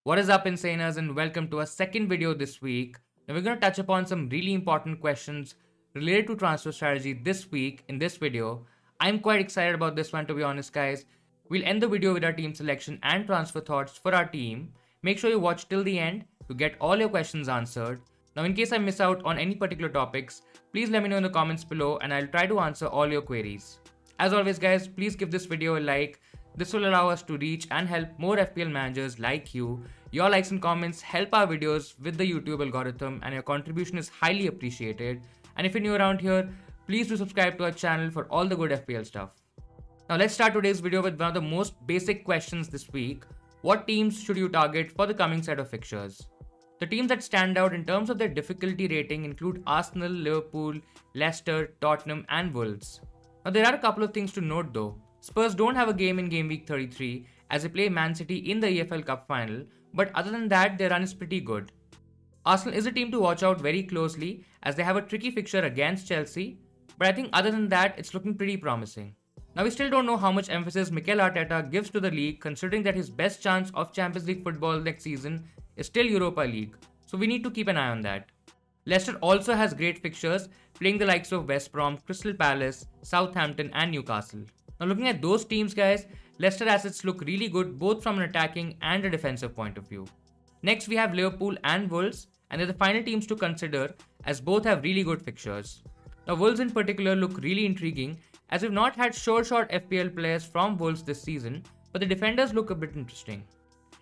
What is up, Insaners, and welcome to our second video this week. Now we're going to touch upon some really important questions related to transfer strategy this week in this video. I'm quite excited about this one, to be honest, guys. We'll end the video with our team selection and transfer thoughts for our team. Make sure you watch till the end to get all your questions answered. Now, in case I miss out on any particular topics, please let me know in the comments below and I'll try to answer all your queries. As always, guys, please give this video a like. This will allow us to reach and help more FPL managers like you. Your likes and comments help our videos with the YouTube algorithm and your contribution is highly appreciated. And if you're new around here, please do subscribe to our channel for all the good FPL stuff. Now let's start today's video with one of the most basic questions this week. What teams should you target for the coming set of fixtures? The teams that stand out in terms of their difficulty rating include Arsenal, Liverpool, Leicester, Tottenham and Wolves. Now there are a couple of things to note though. Spurs don't have a game in game week 33 as they play Man City in the EFL Cup final, but other than that their run is pretty good. Arsenal is a team to watch out very closely as they have a tricky fixture against Chelsea, but I think other than that it's looking pretty promising. Now we still don't know how much emphasis Mikel Arteta gives to the league, considering that his best chance of Champions League football next season is still Europa League, so we need to keep an eye on that. Leicester also has great fixtures, playing the likes of West Brom, Crystal Palace, Southampton and Newcastle. Now looking at those teams, guys, Leicester assets look really good both from an attacking and a defensive point of view. Next we have Liverpool and Wolves, and they're the final teams to consider as both have really good fixtures. Now Wolves in particular look really intriguing as we've not had short FPL players from Wolves this season, but the defenders look a bit interesting.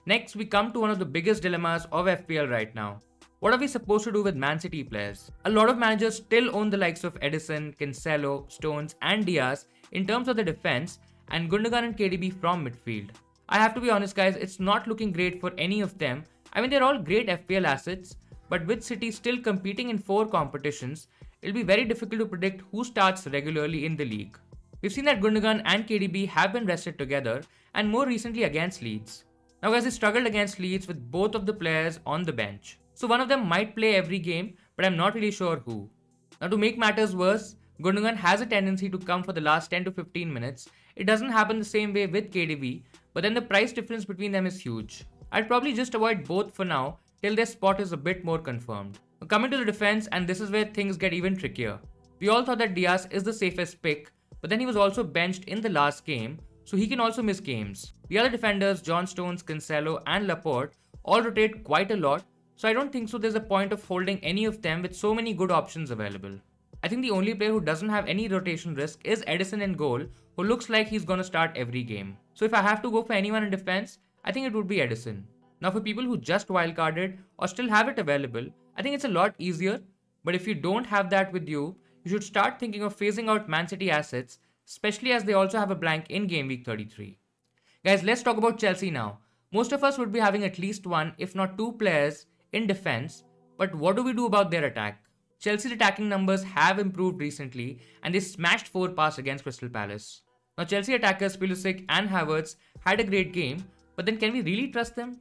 Next we come to one of the biggest dilemmas of FPL right now. What are we supposed to do with Man City players? A lot of managers still own the likes of Edison, Cancelo, Stones and Diaz in terms of the defense, and Gundogan and KDB from midfield. I have to be honest, guys, it's not looking great for any of them. I mean, they're all great FPL assets, but with City still competing in 4 competitions, it'll be very difficult to predict who starts regularly in the league. We've seen that Gundogan and KDB have been rested together, and more recently against Leeds. Now guys, they struggled against Leeds with both of the players on the bench. So one of them might play every game, but I'm not really sure who. Now to make matters worse, Gundogan has a tendency to come for the last 10 to 15 minutes. It doesn't happen the same way with KDB, but then the price difference between them is huge. I'd probably just avoid both for now till their spot is a bit more confirmed. Now, coming to the defense, and this is where things get even trickier. We all thought that Diaz is the safest pick, but then he was also benched in the last game, so he can also miss games. The other defenders, John Stones, Cancelo and Laporte, all rotate quite a lot, so I don't think so there's a point of holding any of them with so many good options available. I think the only player who doesn't have any rotation risk is Edison in goal, who looks like he's gonna start every game. So if I have to go for anyone in defense, I think it would be Edison. Now for people who just wildcarded or still have it available, I think it's a lot easier, but if you don't have that with you, you should start thinking of phasing out Man City assets, especially as they also have a blank in game week 33. Guys, let's talk about Chelsea now. Most of us would be having at least 1, if not 2 players in defense, but what do we do about their attack? Chelsea's attacking numbers have improved recently and they smashed 4 passes against Crystal Palace. Now Chelsea attackers Pulisic and Havertz had a great game, but then can we really trust them?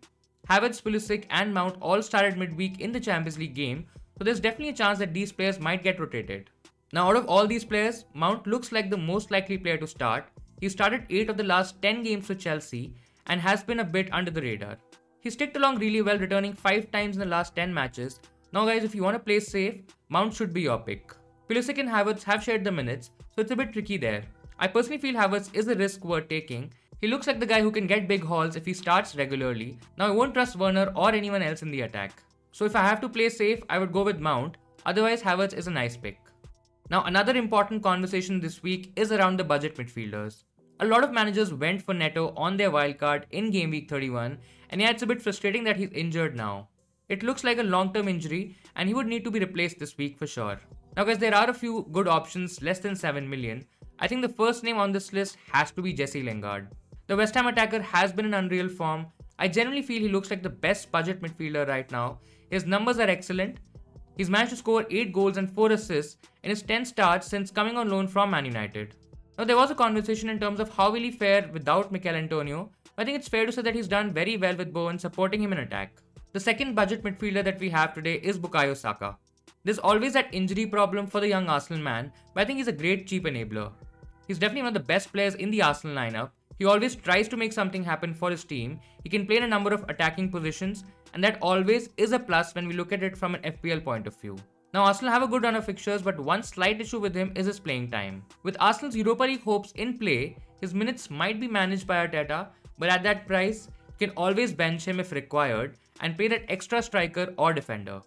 Havertz, Pulisic and Mount all started midweek in the Champions League game, so there's definitely a chance that these players might get rotated. Now out of all these players, Mount looks like the most likely player to start. He started 8 of the last 10 games for Chelsea and has been a bit under the radar. He sticked along really well, returning 5 times in the last 10 matches. Now guys, if you want to play safe, Mount should be your pick. Pulisic and Havertz have shared the minutes, so it's a bit tricky there. I personally feel Havertz is a risk worth taking. He looks like the guy who can get big hauls if he starts regularly. Now I won't trust Werner or anyone else in the attack. So if I have to play safe, I would go with Mount. Otherwise, Havertz is a nice pick. Now another important conversation this week is around the budget midfielders. A lot of managers went for Neto on their wildcard in game week 31, and yeah, it's a bit frustrating that he's injured now. It looks like a long-term injury and he would need to be replaced this week for sure. Now guys, there are a few good options less than 7 million. I think the first name on this list has to be Jesse Lingard. The West Ham attacker has been in unreal form. I generally feel he looks like the best budget midfielder right now. His numbers are excellent. He's managed to score 8 goals and 4 assists in his 10 starts since coming on loan from Man United. Now there was a conversation in terms of how will he fare without Mikel Antonio. I think it's fair to say that he's done very well with Bowen supporting him in attack. The second budget midfielder that we have today is Bukayo Saka. There's always that injury problem for the young Arsenal man, but I think he's a great cheap enabler. He's definitely one of the best players in the Arsenal lineup. He always tries to make something happen for his team. He can play in a number of attacking positions, and that always is a plus when we look at it from an FPL point of view. Now, Arsenal have a good run of fixtures, but one slight issue with him is his playing time. With Arsenal's Europa League hopes in play, his minutes might be managed by Arteta, but at that price, you can always bench him if required and pay that extra striker or defender.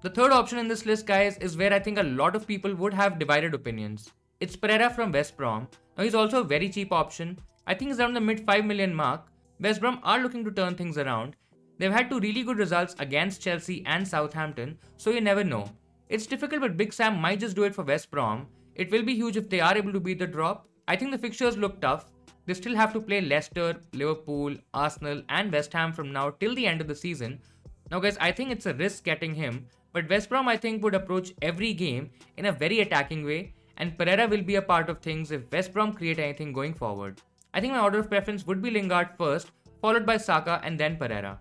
The third option in this list, guys, is where I think a lot of people would have divided opinions. It's Pereira from West Brom. Now, he's also a very cheap option. I think he's around the mid 5 million mark. West Brom are looking to turn things around. They've had two really good results against Chelsea and Southampton, so you never know. It's difficult, but Big Sam might just do it for West Brom. It will be huge if they are able to beat the drop. I think the fixtures look tough. They still have to play Leicester, Liverpool, Arsenal and West Ham from now till the end of the season. Now guys, I think it's a risk getting him, but West Brom I think would approach every game in a very attacking way, and Pereira will be a part of things if West Brom create anything going forward. I think my order of preference would be Lingard first, followed by Saka and then Pereira.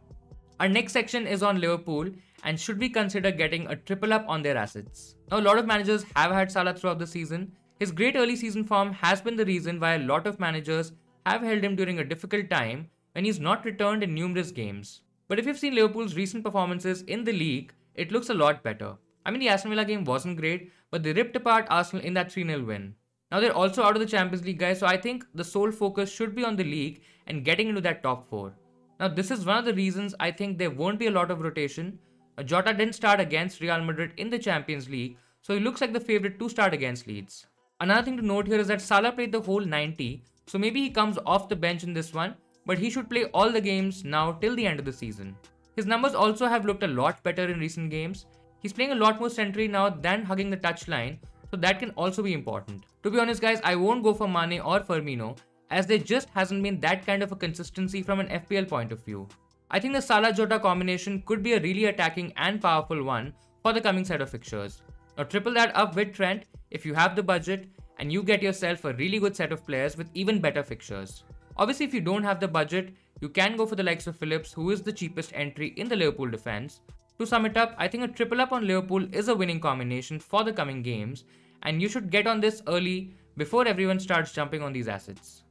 Our next section is on Liverpool, and should we consider getting a triple up on their assets? Now a lot of managers have had Salah throughout the season. His great early season form has been the reason why a lot of managers have held him during a difficult time when he's not returned in numerous games. But if you've seen Liverpool's recent performances in the league, it looks a lot better. I mean, the Aston Villa game wasn't great, but they ripped apart Arsenal in that 3-0 win. Now they're also out of the Champions League, guys, so I think the sole focus should be on the league and getting into that top 4. Now this is one of the reasons I think there won't be a lot of rotation. Jota didn't start against Real Madrid in the Champions League, so he looks like the favourite to start against Leeds. Another thing to note here is that Salah played the whole 90, so maybe he comes off the bench in this one, but he should play all the games now till the end of the season. His numbers also have looked a lot better in recent games. He's playing a lot more centrally now than hugging the touchline, so that can also be important. To be honest guys, I won't go for Mane or Firmino, as there just hasn't been that kind of a consistency from an FPL point of view. I think the Salah-Jota combination could be a really attacking and powerful one for the coming set of fixtures. Now triple that up with Trent if you have the budget, and you get yourself a really good set of players with even better fixtures. Obviously, if you don't have the budget, you can go for the likes of Phillips, who is the cheapest entry in the Liverpool defense. To sum it up, I think a triple up on Liverpool is a winning combination for the coming games, and you should get on this early before everyone starts jumping on these assets.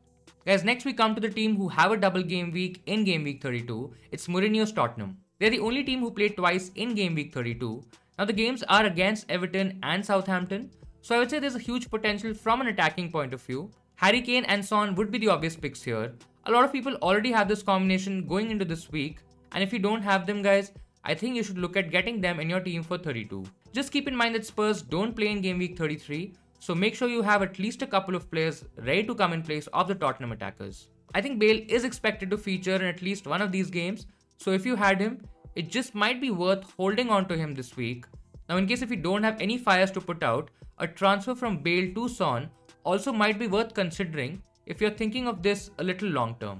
Guys, next we come to the team who have a double game week in game week 32. It's Mourinho's Tottenham. They're the only team who played twice in game week 32. Now the games are against Everton and Southampton, so I would say there's a huge potential from an attacking point of view. Harry Kane and Son would be the obvious picks here. A lot of people already have this combination going into this week, and if you don't have them guys, I think you should look at getting them in your team for 32. Just keep in mind that Spurs don't play in game week 33, so make sure you have at least a couple of players ready to come in place of the Tottenham attackers. I think Bale is expected to feature in at least one of these games, so if you had him, it just might be worth holding on to him this week. Now in case if you don't have any fires to put out, a transfer from Bale to Son also might be worth considering if you're thinking of this a little long term.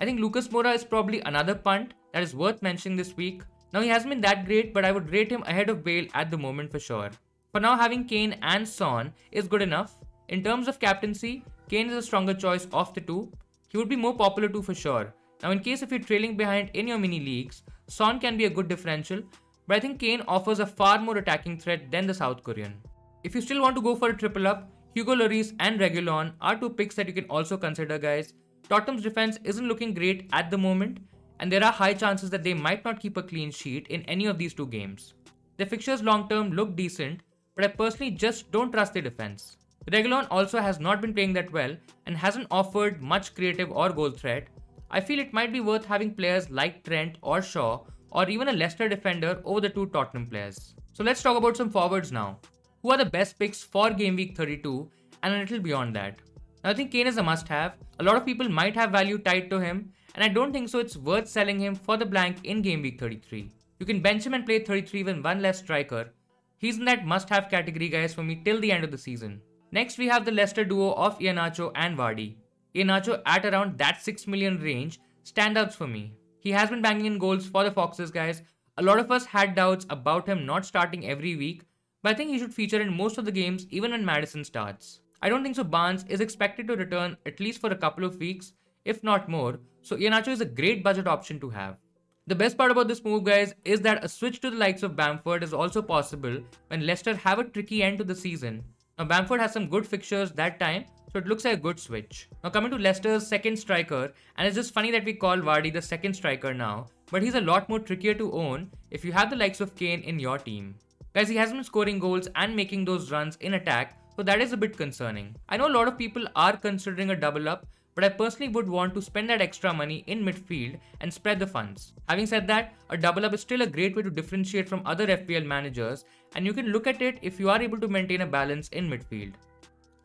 I think Lucas Moura is probably another punt that is worth mentioning this week. Now he hasn't been that great, but I would rate him ahead of Bale at the moment for sure. For now, having Kane and Son is good enough. In terms of captaincy, Kane is a stronger choice of the two. He would be more popular too for sure. Now in case if you're trailing behind in your mini leagues, Son can be a good differential, but I think Kane offers a far more attacking threat than the South Korean. If you still want to go for a triple up, Hugo Lloris and Reguilon are two picks that you can also consider guys. Tottenham's defense isn't looking great at the moment, and there are high chances that they might not keep a clean sheet in any of these two games. Their fixtures long term look decent, but I personally just don't trust their defense. Reguilon also has not been playing that well and hasn't offered much creative or goal threat. I feel it might be worth having players like Trent or Shaw or even a Leicester defender over the two Tottenham players. So let's talk about some forwards now. Who are the best picks for game week 32 and a little beyond that? Now I think Kane is a must-have. A lot of people might have value tied to him, and I don't think so it's worth selling him for the blank in game week 33. You can bench him and play 33 with one less striker. He's in that must-have category guys for me till the end of the season. Next we have the Leicester duo of Iheanacho and Vardy. Iheanacho at around that 6 million range standouts for me. He has been banging in goals for the Foxes guys. A lot of us had doubts about him not starting every week, but I think he should feature in most of the games even when Maddison starts. I don't think so Barnes is expected to return at least for a couple of weeks, if not more, so Iheanacho is a great budget option to have. The best part about this move guys is that a switch to the likes of Bamford is also possible when Leicester have a tricky end to the season. Now Bamford has some good fixtures that time, so it looks like a good switch. Now coming to Leicester's second striker, and it's just funny that we call Vardy the second striker now, but he's a lot more trickier to own if you have the likes of Kane in your team. Guys, he hasn't been scoring goals and making those runs in attack, so that is a bit concerning. I know a lot of people are considering a double up, but I personally would want to spend that extra money in midfield and spread the funds. Having said that, a double up is still a great way to differentiate from other FPL managers, and you can look at it if you are able to maintain a balance in midfield.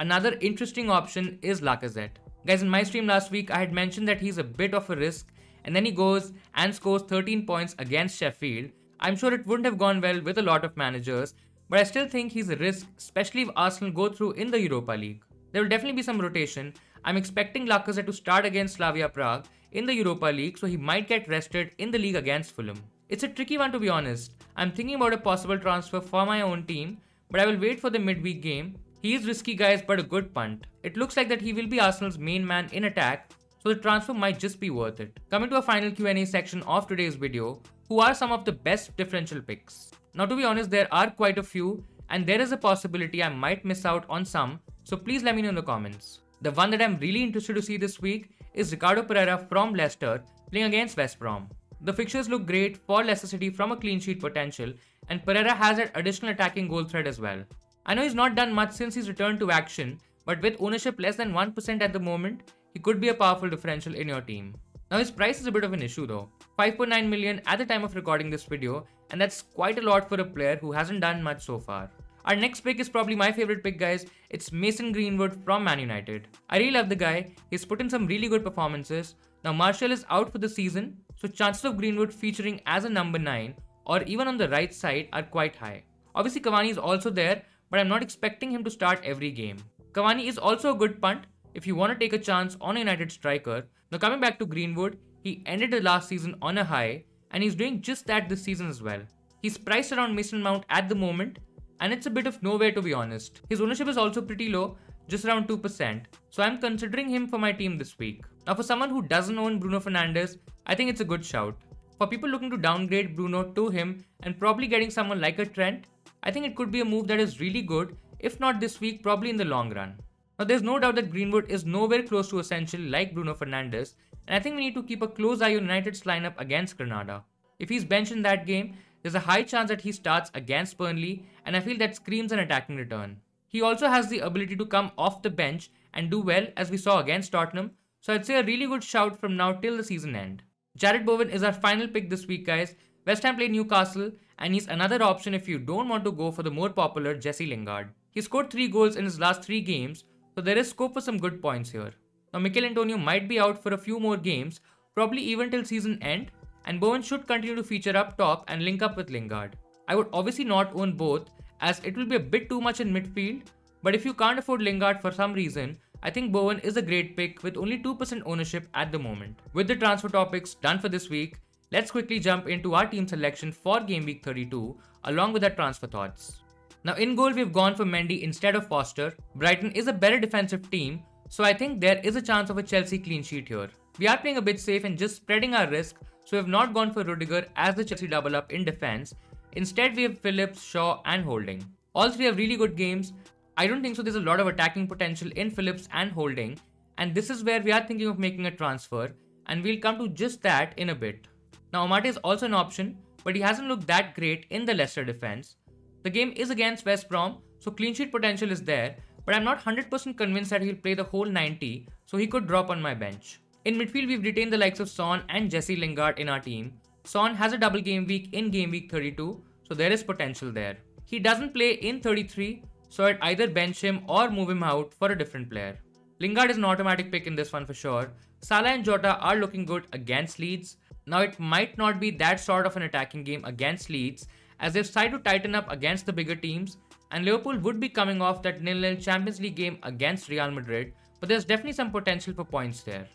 Another interesting option is Lacazette. Guys, in my stream last week, I had mentioned that he's a bit of a risk, and then he goes and scores 13 points against Sheffield. I'm sure it wouldn't have gone well with a lot of managers, but I still think he's a risk, especially if Arsenal go through in the Europa League. There will definitely be some rotation. I'm expecting Lacazette to start against Slavia Prague in the Europa League, so he might get rested in the league against Fulham. It's a tricky one, to be honest. I'm thinking about a possible transfer for my own team, but I will wait for the midweek game. He is risky, guys, but a good punt. It looks like that he will be Arsenal's main man in attack, so the transfer might just be worth it. Coming to a final Q&A section of today's video, who are some of the best differential picks? Now, to be honest, there are quite a few, and there is a possibility I might miss out on some, so please let me know in the comments. The one that I'm really interested to see this week is Ricardo Pereira from Leicester playing against West Brom. The fixtures look great for Leicester City from a clean sheet potential, and Pereira has that additional attacking goal threat as well. I know he's not done much since he's returned to action, but with ownership less than 1% at the moment, he could be a powerful differential in your team. Now his price is a bit of an issue though, 5.9 million at the time of recording this video, and that's quite a lot for a player who hasn't done much so far. Our next pick is probably my favorite pick, guys. It's Mason Greenwood from Man United. I really love the guy. He's put in some really good performances. Now Martial is out for the season, so chances of Greenwood featuring as a number 9 or even on the right side are quite high. Obviously Cavani is also there, but I'm not expecting him to start every game. Cavani is also a good punt if you want to take a chance on a United striker. Now coming back to Greenwood, he ended the last season on a high, and he's doing just that this season as well. He's priced around Mason Mount at the moment, and it's a bit of nowhere, to be honest. His ownership is also pretty low, just around 2%, so I'm considering him for my team this week. Now for someone who doesn't own Bruno Fernandes, I think it's a good shout. For people looking to downgrade Bruno to him and probably getting someone like a Trent, I think it could be a move that is really good, if not this week, probably in the long run. Now there's no doubt that Greenwood is nowhere close to essential like Bruno Fernandes, and I think we need to keep a close eye on United's lineup against Granada. If he's benched in that game, there's a high chance that he starts against Burnley, and I feel that screams an attacking return. He also has the ability to come off the bench and do well, as we saw against Tottenham, so I'd say a really good shout from now till the season end. Jarrod Bowen is our final pick this week, guys. West Ham play Newcastle, and he's another option if you don't want to go for the more popular Jesse Lingard. He scored 3 goals in his last 3 games, so there is scope for some good points here. Now Mikel Antonio might be out for a few more games, probably even till season end, and Bowen should continue to feature up top and link up with Lingard. I would obviously not own both, as it will be a bit too much in midfield, but if you can't afford Lingard for some reason, I think Bowen is a great pick with only 2% ownership at the moment. With the transfer topics done for this week, let's quickly jump into our team selection for Game Week 32 along with our transfer thoughts. Now in goal we've gone for Mendy instead of Foster. Brighton is a better defensive team, so I think there is a chance of a Chelsea clean sheet here. We are playing a bit safe and just spreading our risk, so we have not gone for Rudiger as the Chelsea double up in defense. Instead we have Phillips, Shaw and Holding. All three have really good games. I don't think so there's a lot of attacking potential in Phillips and Holding, and this is where we are thinking of making a transfer, and we'll come to just that in a bit. Now Amate is also an option, but he hasn't looked that great in the Leicester defense. The game is against West Brom, so clean sheet potential is there, but I'm not 100% convinced that he'll play the whole 90, so he could drop on my bench. In midfield, we've retained the likes of Son and Jesse Lingard in our team. Son has a double game week in game week 32, so there is potential there. He doesn't play in 33, so I'd either bench him or move him out for a different player. Lingard is an automatic pick in this one for sure. Salah and Jota are looking good against Leeds. Now it might not be that sort of an attacking game against Leeds, as they've tried to tighten up against the bigger teams, and Liverpool would be coming off that 0-0 Champions League game against Real Madrid, but there's definitely some potential for points there.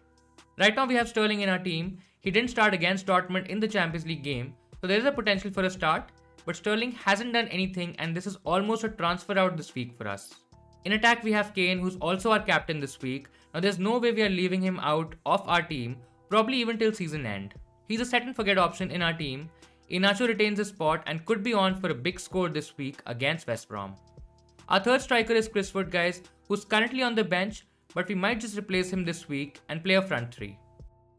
Right now we have Sterling in our team. He didn't start against Dortmund in the Champions League game, so there is a potential for a start, but Sterling hasn't done anything, and this is almost a transfer out this week for us. In attack we have Kane, who's also our captain this week. Now there's no way we are leaving him out of our team, probably even till season end. He's a set and forget option in our team. Iheanacho retains his spot and could be on for a big score this week against West Brom. Our third striker is Chris Wood, guys, who's currently on the bench, but we might just replace him this week and play a front three.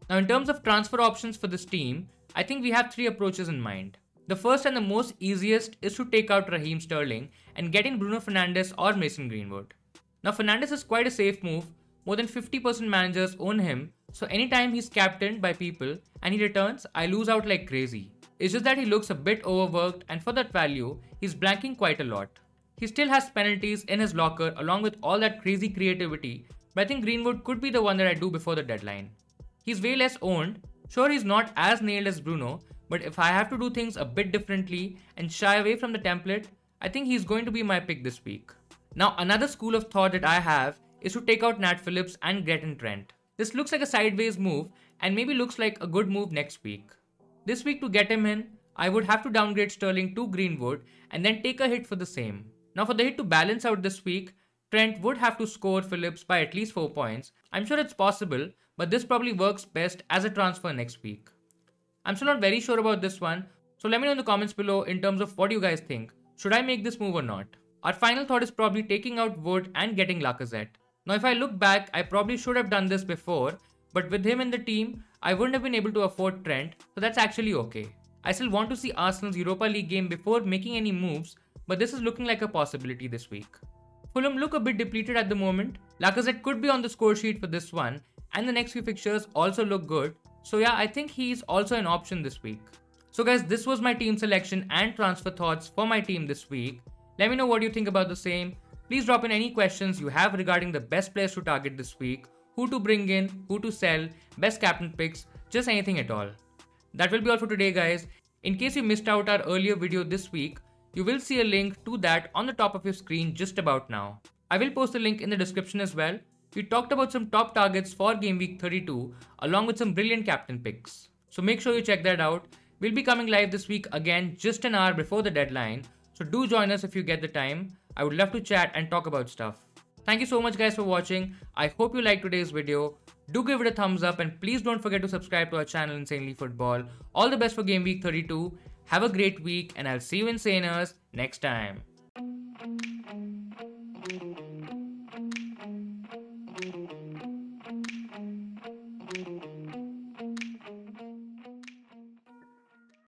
Now in terms of transfer options for this team, I think we have three approaches in mind. The first and the most easiest is to take out Raheem Sterling and get in Bruno Fernandes or Mason Greenwood. Now Fernandes is quite a safe move, more than 50% managers own him, so anytime he's captained by people and he returns, I lose out like crazy. It's just that he looks a bit overworked, and for that value, he's blanking quite a lot. He still has penalties in his locker along with all that crazy creativity, but I think Greenwood could be the one that I do before the deadline. He's way less owned. Sure, he's not as nailed as Bruno, but if I have to do things a bit differently and shy away from the template, I think he's going to be my pick this week. Now another school of thought that I have is to take out Nat Phillips and get in Trent. This looks like a sideways move and maybe looks like a good move next week. This week to get him in, I would have to downgrade Sterling to Greenwood and then take a hit for the same. Now for the hit to balance out this week, Trent would have to score Phillips by at least 4 points. I'm sure it's possible, but this probably works best as a transfer next week. I'm still not very sure about this one, so let me know in the comments below in terms of what you guys think. Should I make this move or not? Our final thought is probably taking out Wood and getting Lacazette. Now if I look back, I probably should have done this before, but with him in the team, I wouldn't have been able to afford Trent, so that's actually okay. I still want to see Arsenal's Europa League game before making any moves, but this is looking like a possibility this week. Fulham look a bit depleted at the moment. Lacazette could be on the score sheet for this one, and the next few fixtures also look good, so yeah, I think he's also an option this week. So guys, this was my team selection and transfer thoughts for my team this week. Let me know what you think about the same. Please drop in any questions you have regarding the best players to target this week, who to bring in, who to sell, best captain picks, just anything at all. That will be all for today guys. In case you missed out our earlier video this week, you will see a link to that on the top of your screen just about now. I will post the link in the description as well. We talked about some top targets for game week 32 along with some brilliant captain picks. So make sure you check that out. We'll be coming live this week again just an hour before the deadline. So do join us if you get the time. I would love to chat and talk about stuff. Thank you so much guys for watching. I hope you liked today's video. Do give it a thumbs up and please don't forget to subscribe to our channel Insanely Football. All the best for game week 32. Have a great week and I'll see you Insaners next time.